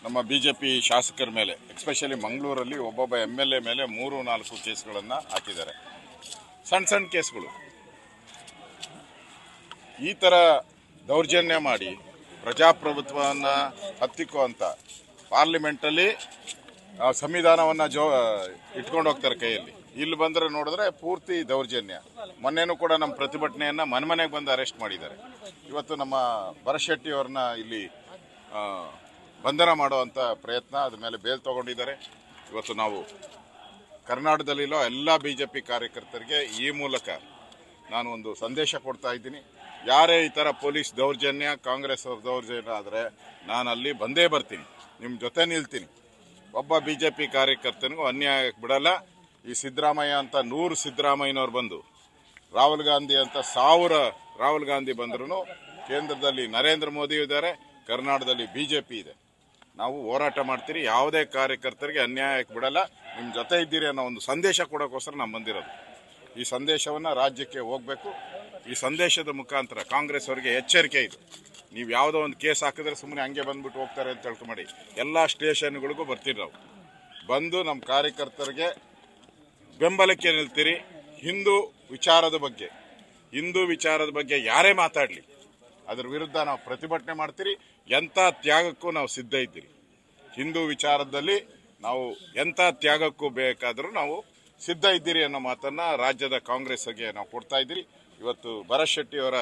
ನಮ್ಮ ಬಿಜೆಪಿ ಶಾಸಕರ ಮೇಲೆ ಎಸ್ಪೆಷಲಿ ಮಂಗಳೂರಲ್ಲಿ ಒಬ್ಬೊಬ್ಬ MLA ಮೇಲೆ 3-4 ಕೇಸ್ಗಳನ್ನು ಹಾಕಿದ್ದಾರೆ. ಸಣ್ಣ ಕೇಸ್ಗಳು. ಈ ಥರ ದೌರ್ಜನ್ಯ ಮಾಡಿ ಪ್ರಜಾಪ್ರಭುತ್ವವನ್ನು ಹತ್ತಿಕ್ಕುವಂಥ ಪಾರ್ಲಿಮೆಂಟಲ್ಲಿ ಸಂವಿಧಾನವನ್ನು ಇಟ್ಕೊಂಡು ಹೋಗ್ತಾರೆ ಕೈಯಲ್ಲಿ. ಇಲ್ಲಿ ಬಂದರೆ ನೋಡಿದ್ರೆ ಪೂರ್ತಿ ದೌರ್ಜನ್ಯ. ಮೊನ್ನೆನೂ ಕೂಡ ನಮ್ಮ ಪ್ರತಿಭಟನೆಯನ್ನು ಮನೆಗೆ ಬಂದು ಅರೆಸ್ಟ್ ಮಾಡಿದ್ದಾರೆ. ಇವತ್ತು ನಮ್ಮ ಭರತ್ ಅವ್ರನ್ನ ಇಲ್ಲಿ ಬಂಧನ ಮಾಡುವಂಥ ಪ್ರಯತ್ನ, ಅದ್ರ ಮೇಲೆ ಬೇಲ್ ತಗೊಂಡಿದ್ದಾರೆ. ಇವತ್ತು ನಾವು ಕರ್ನಾಟಕದಲ್ಲಿರೋ ಎಲ್ಲ BJP ಕಾರ್ಯಕರ್ತರಿಗೆ ಈ ಮೂಲಕ ನಾನು ಒಂದು ಸಂದೇಶ ಕೊಡ್ತಾ ಇದ್ದೀನಿ. ಯಾರೇ ಈ ಥರ ಪೊಲೀಸ್ ದೌರ್ಜನ್ಯ, ಕಾಂಗ್ರೆಸ್ ಅವ್ರ ದೌರ್ಜನ್ಯ ಆದರೆ ನಾನು ಅಲ್ಲಿ ಬಂದೇ ಬರ್ತೀನಿ, ನಿಮ್ಮ ಜೊತೆ ನಿಲ್ತೀನಿ. ಒಬ್ಬ BJP ಕಾರ್ಯಕರ್ತನಿಗೂ ಅನ್ಯಾಯಕ್ಕೆ ಬಿಡಲ್ಲ. ಈ ಸಿದ್ದರಾಮಯ್ಯ ಅಂತ 100 ಸಿದ್ದರಾಮಯ್ಯನವ್ರು ಬಂದು, ರಾಹುಲ್ ಗಾಂಧಿ ಅಂತ 1000 ರಾಹುಲ್ ಗಾಂಧಿ ಬಂದ್ರೂ ಕೇಂದ್ರದಲ್ಲಿ ನರೇಂದ್ರ ಮೋದಿ ಇದ್ದಾರೆ, ಕರ್ನಾಟಕದಲ್ಲಿ BJP ಇದೆ. ನಾವು ಹೋರಾಟ ಮಾಡ್ತೀರಿ. ಯಾವುದೇ ಕಾರ್ಯಕರ್ತರಿಗೆ ಅನ್ಯಾಯಕ್ಕೆ ಬಿಡಲ್ಲ, ನಿಮ್ಮ ಜೊತೆ ಇದ್ದೀರಿ ಅನ್ನೋ ಒಂದು ಸಂದೇಶ ಕೊಡೋಕ್ಕೋಸ್ಕರ ನಾವು ಬಂದಿರೋದು. ಈ ಸಂದೇಶವನ್ನು ರಾಜ್ಯಕ್ಕೆ ಹೋಗಬೇಕು. ಈ ಸಂದೇಶದ ಮುಖಾಂತರ ಕಾಂಗ್ರೆಸ್ ಅವರಿಗೆ ಎಚ್ಚರಿಕೆ ಇದೆ. ನೀವು ಯಾವುದೋ ಒಂದು ಕೇಸ್ ಹಾಕಿದ್ರೆ ಸುಮ್ಮನೆ ಹಂಗೆ ಬಂದ್ಬಿಟ್ಟು ಹೋಗ್ತಾರೆ ಅಂತ ತಿಳ್ಕೊಂಬೇಡಿ. ಎಲ್ಲ ಸ್ಟೇಷನ್ಗಳಿಗೂ ಬರ್ತೀರಿ. ನಾವು ಬಂದು ನಮ್ಮ ಕಾರ್ಯಕರ್ತರಿಗೆ ಬೆಂಬಲಕ್ಕೆ ನಿಲ್ತೀರಿ. ಹಿಂದೂ ವಿಚಾರದ ಬಗ್ಗೆ ಯಾರೇ ಮಾತಾಡಲಿ ಅದರ ವಿರುದ್ಧ ನಾವು ಪ್ರತಿಭಟನೆ ಮಾಡ್ತೀರಿ. ಎಂಥ ತ್ಯಾಗಕ್ಕೂ ನಾವು ಸಿದ್ಧ ಇದ್ದೀರಿ. ಹಿಂದೂ ವಿಚಾರದಲ್ಲಿ ನಾವು ಎಂಥ ತ್ಯಾಗಕ್ಕೂ ಬೇಕಾದರೂ ನಾವು ಸಿದ್ಧ ಇದ್ದೀರಿ ಅನ್ನೋ ಮಾತನ್ನು ರಾಜ್ಯದ ಕಾಂಗ್ರೆಸ್ಗೆ ನಾವು ಕೊಡ್ತಾ ಇದ್ದೀರಿ. ಇವತ್ತು ಭರತ್ ಅವರ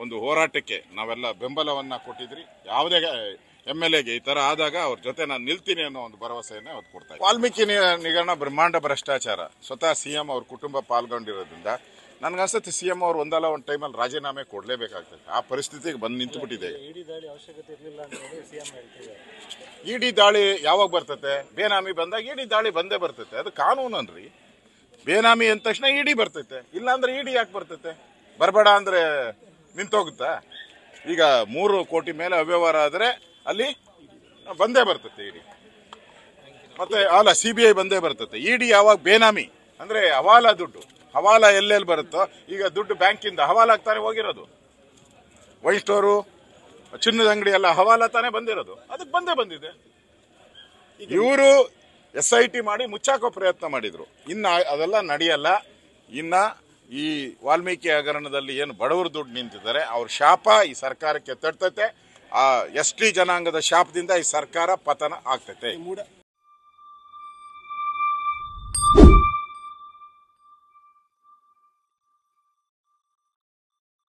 ಒಂದು ಹೋರಾಟಕ್ಕೆ ನಾವೆಲ್ಲ ಬೆಂಬಲವನ್ನು ಕೊಟ್ಟಿದ್ರಿ. ಯಾವುದೇ MLAಗೆ ಈ ಥರ ಆದಾಗ ಅವ್ರ ಜೊತೆ ನಾನು ನಿಲ್ತೀನಿ ಅನ್ನೋ ಒಂದು ಭರವಸೆಯನ್ನು ಅವತ್ತು ಕೊಡ್ತಾ ಇದ್ದೀನಿ. ವಾಲ್ಮೀಕಿ ನಿಗರಣ ಬ್ರಹ್ಮಾಂಡ ಭ್ರಷ್ಟಾಚಾರ ಸ್ವತಃ CM ಅವ್ರ ಕುಟುಂಬ ಪಾಲ್ಗೊಂಡಿರೋದ್ರಿಂದ ನನಗನ್ಸುತ್ತೆ CM ಅವರು ಒಂದಲ್ಲ ಒಂದು ಟೈಮಲ್ಲಿ ರಾಜೀನಾಮೆ ಕೊಡಲೇಬೇಕಾಗ್ತದೆ. ಆ ಪರಿಸ್ಥಿತಿಗೆ ಬಂದು ನಿಂತುಬಿಟ್ಟಿದೆ. ಇಡಿ ದಾಳಿ ಯಾವಾಗ ಬರ್ತತೆ? ಬೇನಾಮಿ ಬಂದಾಗ ಇಡಿ ದಾಳಿ ಬಂದೇ ಬರ್ತೈತೆ. ಅದು ಕಾನೂನನ್ರಿ. ಬೇನಾಮಿ ಅಂದ ತಕ್ಷಣ ಇಡಿ ಬರ್ತೈತೆ. ಇಲ್ಲಾಂದ್ರೆ ಇಡಿ ಯಾಕೆ ಬರ್ತೈತೆ? ಬರಬೇಡ ಅಂದ್ರೆ ನಿಂತೋಗುತ್ತಾ? ಈಗ 3 ಕೋಟಿ ಮೇಲೆ ಅವ್ಯವಹಾರ ಆದರೆ ಅಲ್ಲಿ ಬಂದೇ ಬರ್ತೈತೆ ಇಡಿ. ಮತ್ತೆ ಅಲ್ಲ, CBI ಬಂದೇ ಬರ್ತೈತೆ. ಇಡಿ ಯಾವಾಗ? ಬೇನಾಮಿ ಅಂದ್ರೆ ಹವಾಲ ದುಡ್ಡು. ಹವಾಲ ಎಲ್ಲೆಲ್ಲಿ ಬರುತ್ತೋ, ಈಗ ದುಡ್ಡು ಬ್ಯಾಂಕಿಂದ ಹವಾಲ ತಾನೇ ಹೋಗಿರೋದು. ವೈನ್ ಸ್ಟೋರು, ಚಿನ್ನದ ಅಂಗಡಿ ಎಲ್ಲ ಹವಾಲ ತಾನೇ ಬಂದಿರೋದು. ಅದಕ್ಕೆ ಬಂದೇ ಬಂದಿದೆ. ಇವರು SIT ಮಾಡಿ ಮುಚ್ಚಾಕೋ ಪ್ರಯತ್ನ ಮಾಡಿದ್ರು. ಇನ್ನು ಅದೆಲ್ಲ ನಡೆಯಲ್ಲ. ಇನ್ನ ಈ ವಾಲ್ಮೀಕಿ ಹಗರಣದಲ್ಲಿ ಏನು ಬಡವರು ದುಡ್ಡು ನಿಂತಿದ್ದಾರೆ, ಅವ್ರ ಶಾಪ ಈ ಸರ್ಕಾರಕ್ಕೆ ತಟ್ಟತೆ. ಆ ST ಜನಾಂಗದ ಶಾಪದಿಂದ ಈ ಸರ್ಕಾರ ಪತನ ಆಗ್ತೈತೆ.